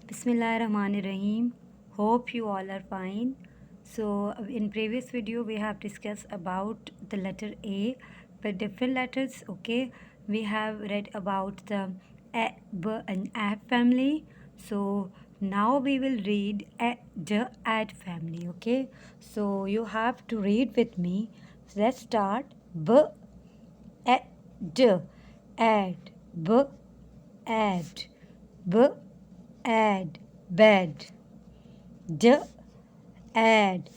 Bismillahirrahmanirrahim. Hope you all are fine. So in previous video we have discussed about the letter A with different letters. Okay, we have read about the A, B and A family. So now we will read A, D, ad family. Okay, so you have to read with me. So let's start. B, A, D, ad, B, ad, B, add, bed, d, add,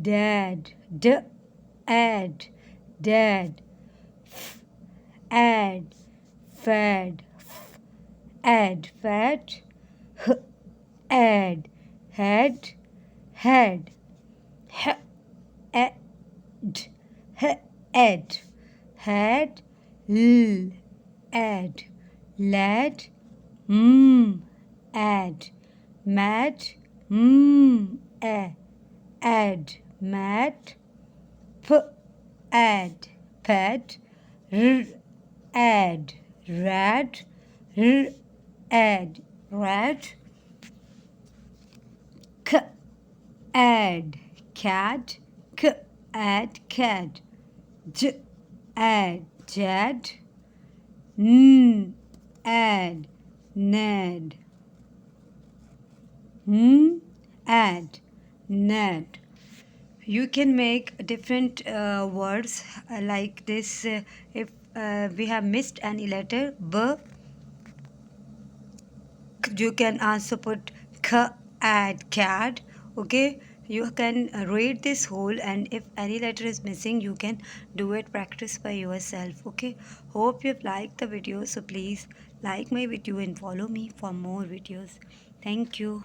dad, d, add, dad, f, add, fed, f, add, fat, h, add, head, head, h, add, h, add, had, l, add, lad, add, mad, add, mat, p, add, pet, r, add, rad, r, add, rat, k, add, cat, k, add, cat, j, add, jad, n, add, ned, add, net. You can make different words like this. If we have missed any letter, b, you can also put k, add, cat. Okay, you can read this whole, and if any letter is missing, you can do it, practice by yourself. Okay, hope you've liked the video, so please like my video and follow me for more videos. Thank you.